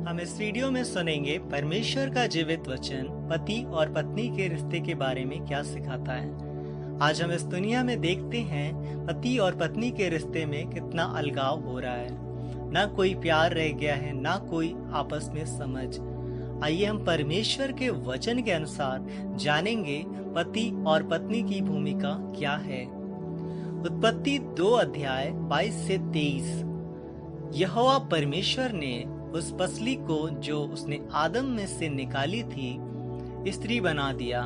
हम इस वीडियो में सुनेंगे परमेश्वर का जीवित वचन पति और पत्नी के रिश्ते के बारे में क्या सिखाता है। आज हम इस दुनिया में देखते हैं पति और पत्नी के रिश्ते में कितना अलगाव हो रहा है। ना कोई प्यार रह गया है, ना कोई आपस में समझ। आइए हम परमेश्वर के वचन के अनुसार जानेंगे पति और पत्नी की भूमिका क्या है। उत्पत्ति 2 अध्याय 22 से 23। यहोवा परमेश्वर ने उस पसली को जो उसने आदम में से निकाली थी स्त्री बना दिया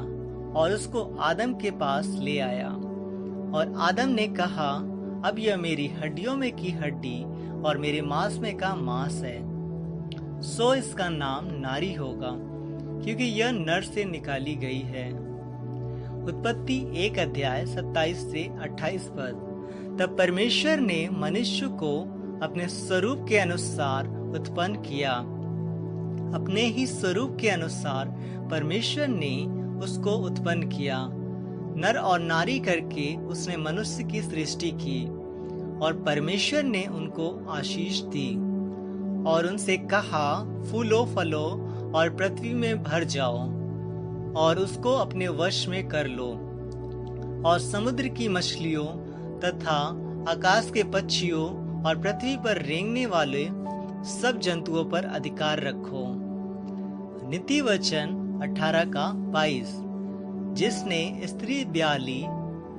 और उसको आदम के पास ले आया। और आदम ने कहा, अब यह मेरी हड्डियों में की हड्डी और मेरे मांस में का मांस है, सो इसका नाम नारी होगा, क्योंकि यह नर से निकाली गई है। उत्पत्ति 1 अध्याय 27 से 28 पद। तब परमेश्वर ने मनुष्य को अपने स्वरूप के अनुसार उत्पन्न किया। अपने ही स्वरूप के अनुसार परमेश्वर ने उसको उत्पन्न किया। नर और नारी करके उसने मनुष्य की सृष्टि की। और परमेश्वर ने उनको आशीष दी और उनसे कहा, फूलो फलो और पृथ्वी में भर जाओ और उसको अपने वश में कर लो और समुद्र की मछलियों तथा आकाश के पक्षियों और पृथ्वी पर रेंगने वाले सब जंतुओं पर अधिकार रखो। नीति वचन 18:22। जिसने स्त्री ब्याली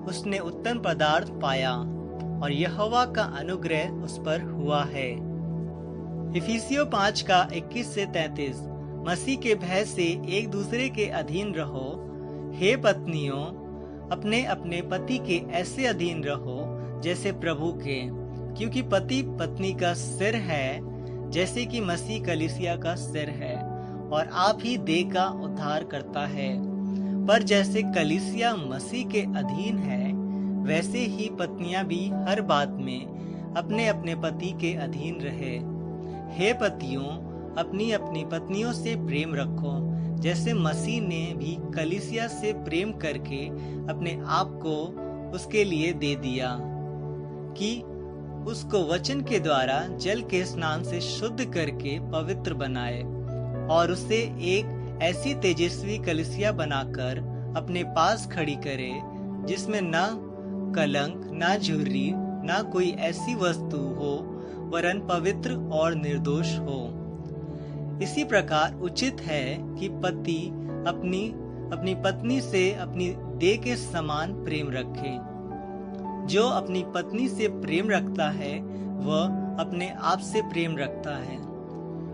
उसने उत्तम पदार्थ पाया और यहोवा का अनुग्रह उस पर हुआ है। इफिसियों 5:21 से 33। मसीह के भय से एक दूसरे के अधीन रहो। हे पत्नियों, अपने अपने पति के ऐसे अधीन रहो जैसे प्रभु के, क्योंकि पति पत्नी का सिर है, जैसे कि मसीह कलीसिया का सिर है और आप ही देह का उद्धार करता है। पर जैसे कलीसिया मसीह के अधीन है, वैसे ही पत्नियां भी हर बात में अपने अपने पति के अधीन रहे। हे पतियों, अपनी अपनी पत्नियों से प्रेम रखो, जैसे मसीह ने भी कलीसिया से प्रेम करके अपने आप को उसके लिए दे दिया, कि उसको वचन के द्वारा जल के स्नान से शुद्ध करके पवित्र बनाए और उसे एक ऐसी तेजस्वी कलीसिया बनाकर अपने पास खड़ी करे, जिसमें ना कलंक, ना झुर्री, ना कोई ऐसी वस्तु हो, वरन पवित्र और निर्दोष हो। इसी प्रकार उचित है कि पति अपनी पत्नी से अपनी देह के समान प्रेम रखे। जो अपनी पत्नी से प्रेम रखता है वह अपने आप से प्रेम रखता है,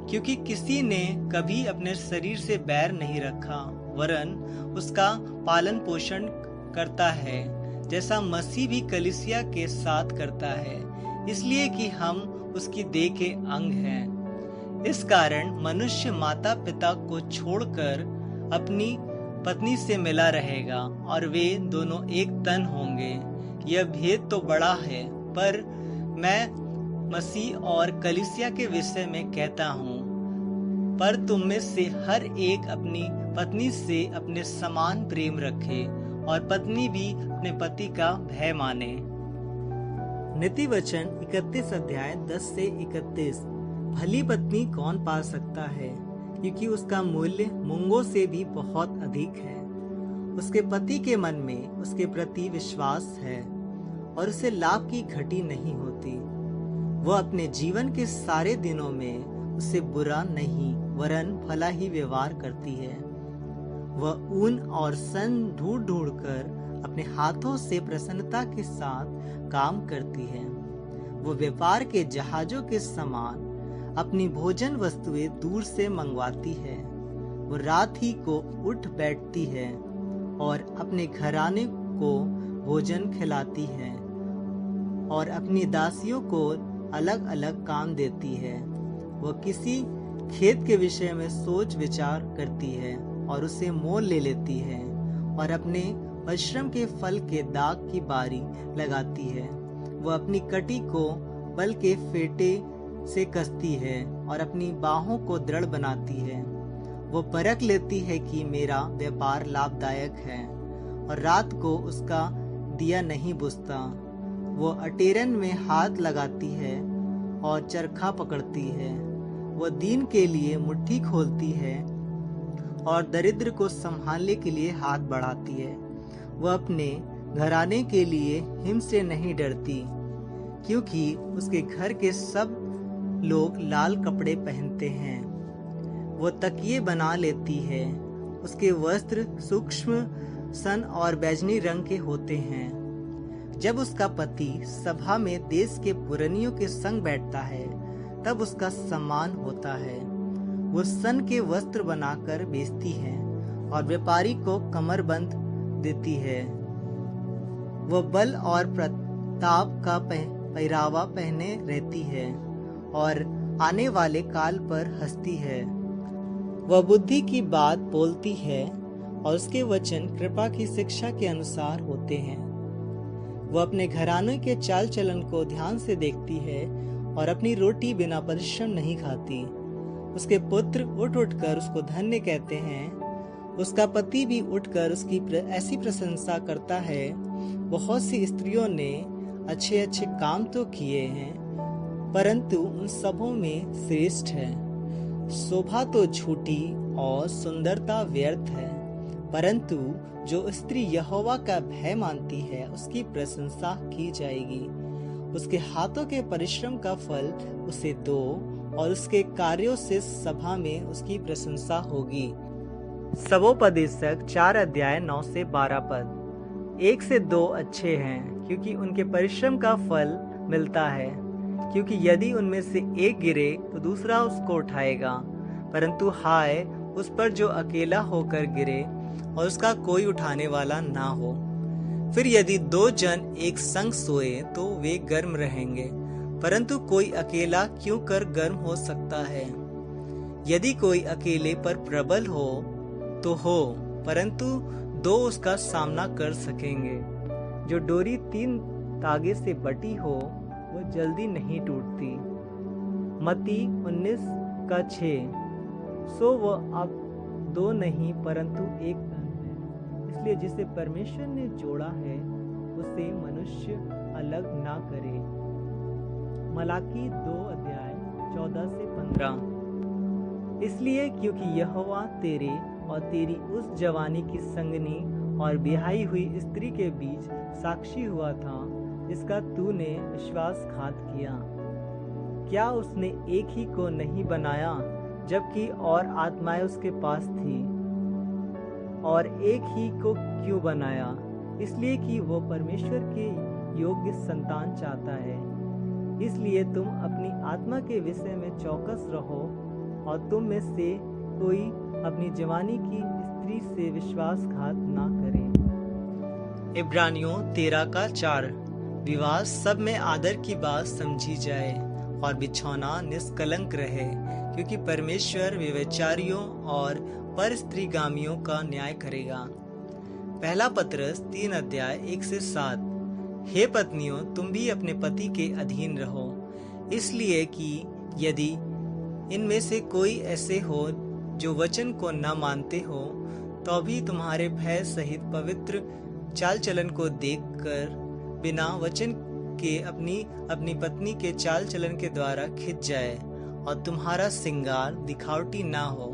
क्योंकि किसी ने कभी अपने शरीर से बैर नहीं रखा, वरन उसका पालन पोषण करता है, जैसा मसीह भी कलीसिया के साथ करता है, इसलिए कि हम उसकी देह के अंग हैं। इस कारण मनुष्य माता पिता को छोड़कर अपनी पत्नी से मिला रहेगा और वे दोनों एक तन होंगे। यह भेद तो बड़ा है, पर मैं मसीह और कलीसिया के विषय में कहता हूँ। पर तुम में से हर एक अपनी पत्नी से अपने समान प्रेम रखे और पत्नी भी अपने पति का भय माने। नीति वचन 31 अध्याय 10 से 31। भली पत्नी कौन पा सकता है, क्योंकि उसका मूल्य मूंगों से भी बहुत अधिक है। उसके पति के मन में उसके प्रति विश्वास है और उसे लाभ की घटी नहीं होती। वह अपने जीवन के सारे दिनों में उससे बुरा नहीं वरन भला ही व्यवहार करती है। वह ऊन और सन ढूंढ ढूंढ कर अपने हाथों से प्रसन्नता के साथ काम करती है। वो व्यापार के जहाजों के समान अपनी भोजन वस्तुएं दूर से मंगवाती है। वो रात ही को उठ बैठती है और अपने घराने को भोजन खिलाती है और अपनी दासियों को अलग अलग काम देती है। वह किसी खेत के विषय में सोच विचार करती है और उसे मोल ले लेती है और अपने परिश्रम के फल के दाग की बारी लगाती है। वह अपनी कटी को बल के फेटे से कसती है और अपनी बाहों को दृढ़ बनाती है। वो परख लेती है कि मेरा व्यापार लाभदायक है और रात को उसका दिया नहीं बुझता। वो अटेरन में हाथ लगाती है और चरखा पकड़ती है। वह दीन के लिए मुट्ठी खोलती है और दरिद्र को संभालने के लिए हाथ बढ़ाती है। वह अपने घराने के लिए हिम से नहीं डरती, क्योंकि उसके घर के सब लोग लाल कपड़े पहनते हैं। वो तकिए बना लेती है, उसके वस्त्र सूक्ष्म सन और बैजनी रंग के होते हैं। जब उसका पति सभा में देश के पुरनियों के संग बैठता है, तब उसका सम्मान होता है। वो सन के वस्त्र बनाकर बेचती है और व्यापारी को कमरबंद देती है। वह बल और प्रताप का पहरावा पहने रहती है और आने वाले काल पर हंसती है। वह बुद्धि की बात बोलती है और उसके वचन कृपा की शिक्षा के अनुसार होते हैं। वह अपने घराने के चाल चलन को ध्यान से देखती है और अपनी रोटी बिना परिश्रम नहीं खाती। उसके पुत्र उठ उठकर उसको धन्य कहते हैं। उसका पति भी उठकर उसकी ऐसी प्रशंसा करता है। बहुत सी स्त्रियों ने अच्छे अच्छे काम तो किए हैं, परंतु उन सबों में श्रेष्ठ है। शोभा तो झूठी और सुंदरता व्यर्थ है, परंतु जो स्त्री यहोवा का भय मानती है उसकी प्रशंसा की जाएगी। उसके हाथों के परिश्रम का फल उसे दो और उसके कार्यों से सभा में उसकी प्रशंसा होगी। सबोपदेशक 4 अध्याय 9 से 12 पद। 1 से 2 अच्छे हैं, क्योंकि उनके परिश्रम का फल मिलता है। क्योंकि यदि उनमें से एक गिरे तो दूसरा उसको उठाएगा, परंतु हाय उस पर जो अकेला होकर गिरे और उसका कोई उठाने वाला ना हो। फिर यदि 2 जन एक संग सोए तो वे गर्म रहेंगे, परंतु कोई अकेला क्यों कर गर्म हो सकता है। यदि कोई अकेले पर प्रबल हो तो हो, परंतु 2 उसका सामना कर सकेंगे। जो डोरी 3 तागे से बटी हो वो जल्दी नहीं टूटती। मत्ती 19:6। सो वह अब 2 नहीं परंतु एक तन है। इसलिए जिसे परमेश्वर ने जोड़ा है उसे मनुष्य अलग ना करे। मलाकी 2 अध्याय 14 से 15। इसलिए क्योंकि यहोवा तेरे और तेरी उस जवानी की संगनी और ब्याही हुई स्त्री के बीच साक्षी हुआ था, जिसका तूने विश्वासघात किया। क्या उसने एक ही को नहीं बनाया, जबकि और आत्माएं उसके पास थी? और एक ही को क्यों बनाया? इसलिए कि वो परमेश्वर के योग्य संतान चाहता है। इसलिए तुम अपनी आत्मा के विषय में चौकस रहो और तुम में से कोई अपनी जवानी की स्त्री से विश्वासघात ना करे। इब्रानियों 13:4। विवाह सब में आदर की बात समझी जाए और बिछौना निष्कलंक रहे, क्योंकि परमेश्वर व्यभिचारियों और पर स्त्रीगामियों का न्याय करेगा। पहला पतरस 3 अध्याय 1 से 7। हे पत्नियों, तुम भी अपने पति के अधीन रहो, इसलिए कि यदि इनमें से कोई ऐसे हो जो वचन को न मानते हो, तो भी तुम्हारे भय सहित पवित्र चाल चलन को देखकर बिना वचन के अपनी पत्नी के चाल चलन के द्वारा खिंच जाए और तुम्हारा श्रृंगार दिखावटी ना हो,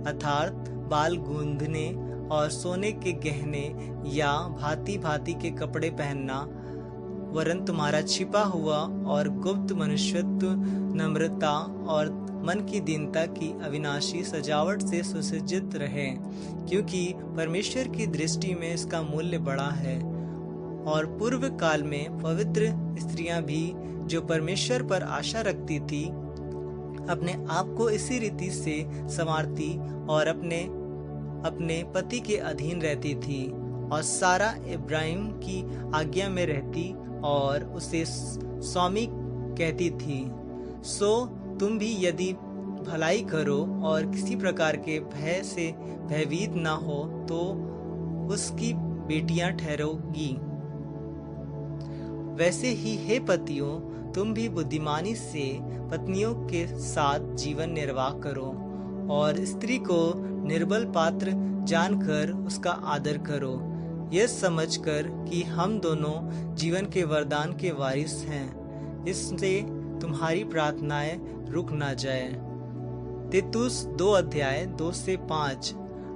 अर्थात बाल गूंथने और सोने के गहने या भांति भांति के कपड़े पहनना, वरन तुम्हारा छिपा हुआ और गुप्त मनुष्यत्व नम्रता और मन की दीनता की अविनाशी सजावट से सुसज्जित रहे, क्योंकि परमेश्वर की दृष्टि में इसका मूल्य बड़ा है। और पूर्व काल में पवित्र स्त्रियां भी जो परमेश्वर पर आशा रखती थी, अपने आप को इसी रीति से संवारती और अपने पति के अधीन रहती थी, और सारा इब्राहिम की आज्ञा में रहती और उसे स्वामी कहती थी। सो तुम भी यदि भलाई करो और किसी प्रकार के भय से भयभीत ना हो, तो उसकी बेटियां ठहरोगी। वैसे ही हे पतियों, तुम भी बुद्धिमानी से पत्नियों के साथ जीवन निर्वाह करो और स्त्री को निर्बल पात्र जानकर उसका आदर करो, यह समझकर कि हम दोनों जीवन के वरदान के वारिस हैं। इससे तुम्हारी प्रार्थनाएं रुक ना जाए। तीतुस 2 अध्याय 2 से 5।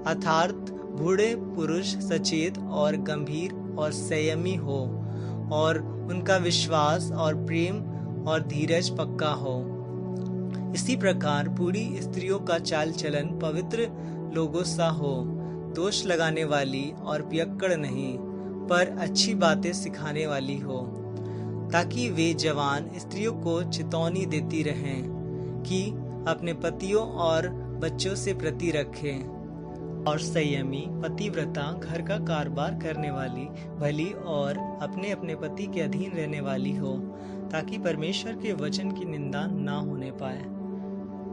अर्थात बूढ़े पुरुष सचेत और गंभीर और संयमी हो, और उनका विश्वास और प्रेम और धीरज पक्का हो। इसी प्रकार बूढ़ी स्त्रियों का चाल चलन पवित्र लोगों सा हो, दोष लगाने वाली और पियक्कड़ नहीं, पर अच्छी बातें सिखाने वाली हो, ताकि वे जवान स्त्रियों को चेतावनी देती रहें कि अपने पतियों और बच्चों से प्रति रखें, और संयमी पतिव्रता घर का कारोबार करने वाली भली और अपने अपने पति के अधीन रहने वाली हो, ताकि परमेश्वर के वचन की निंदा ना होने पाए।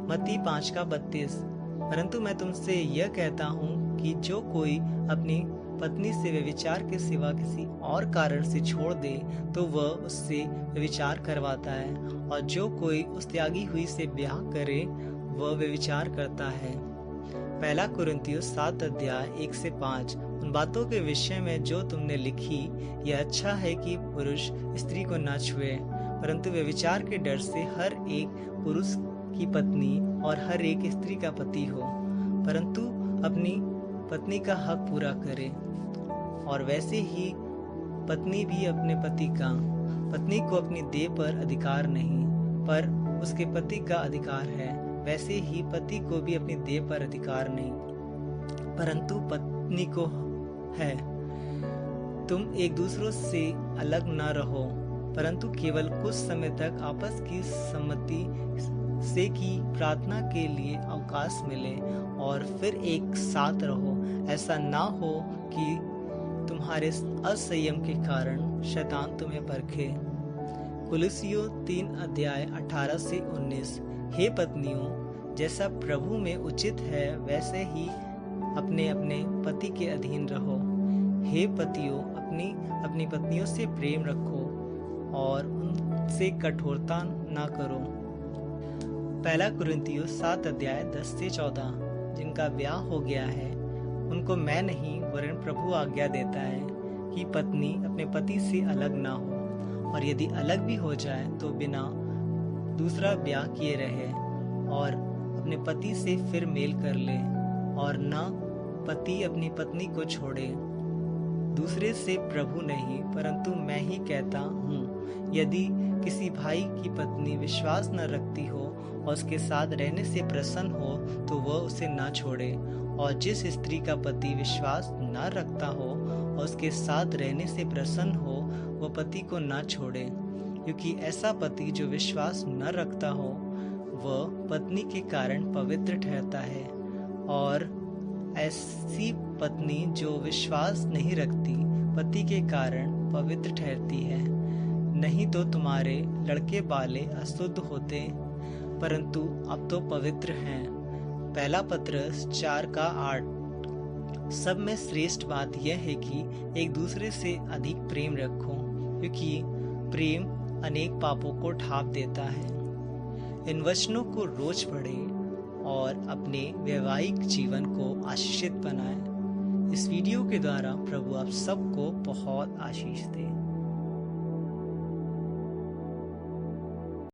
मत्ती 5:32। परंतु मैं तुमसे यह कहता हूँ कि जो कोई अपनी पत्नी से व्यभिचार के सिवा किसी और कारण से छोड़ दे तो वह उससे व्यभिचार करवाता है, और जो कोई उस त्यागी हुई से ब्याह करे वह व्यभिचार करता है। पहला कुरिन्थियों 7 अध्याय 1 से 5। उन बातों के विषय में जो तुमने लिखी, यह अच्छा है कि पुरुष स्त्री को न छुए, परंतु व्यभिचार के डर से हर एक पुरुष की पत्नी और हर एक स्त्री का पति हो, परंतु अपनी पत्नी का हक पूरा करे, और वैसे ही पत्नी भी अपने पत्नी को अपनी देह पर अधिकार नहीं, पर उसके पति का अधिकार है। वैसे ही पति को भी अपनी देह पर अधिकार नहीं, परंतु पत्नी को है। तुम एक दूसरों से अलग न रहो, परंतु केवल कुछ समय तक आपस की सम्मति से कि प्रार्थना के लिए अवकाश मिले, और फिर एक साथ रहो। ऐसा ना हो कि तुम्हारे असंयम के कारण शैतान तुम्हें परखे। कुलुस्सियों 3 अध्याय 18 से 19। हे पत्नियों, जैसा प्रभु में उचित है वैसे ही अपने अपने पति के अधीन रहो। हे पतियों, अपनी पत्नियों से प्रेम रखो और उनसे कठोरता ना करो। पहला कुरिन्थियों 7 अध्याय 10 से 14। जिनका ब्याह हो गया है उनको मैं नहीं वरन प्रभु आज्ञा देता है कि पत्नी अपने पति से अलग ना हो, और यदि अलग भी हो जाए तो बिना दूसरा ब्याह किए रहे, और अपने पति से फिर मेल कर ले, और न पति अपनी पत्नी को छोड़े। दूसरे से प्रभु नहीं, परंतु मैं ही कहता हूँ, यदि किसी भाई की पत्नी विश्वास न रखती हो और उसके साथ रहने से प्रसन्न हो तो वह उसे न छोड़े, और जिस स्त्री का पति विश्वास न रखता हो और उसके साथ रहने से प्रसन्न हो वह पति को न छोड़े, क्योंकि ऐसा पति जो विश्वास न रखता हो वह पत्नी के कारण पवित्र ठहरता है, और ऐसी पत्नी जो विश्वास नहीं रखती पति के कारण पवित्र ठहरती है। नहीं तो तुम्हारे लड़के बाले अशुद्ध होते, परंतु अब तो पवित्र हैं। पहला पत्रस 4:8। सब में श्रेष्ठ बात यह है कि एक दूसरे से अधिक प्रेम रखो, क्योंकि प्रेम अनेक पापों को ढांप देता है। इन वचनों को रोज पढ़ें और अपने वैवाहिक जीवन को आशीषित बनाएं। इस वीडियो के द्वारा प्रभु आप सबको बहुत आशीष दे।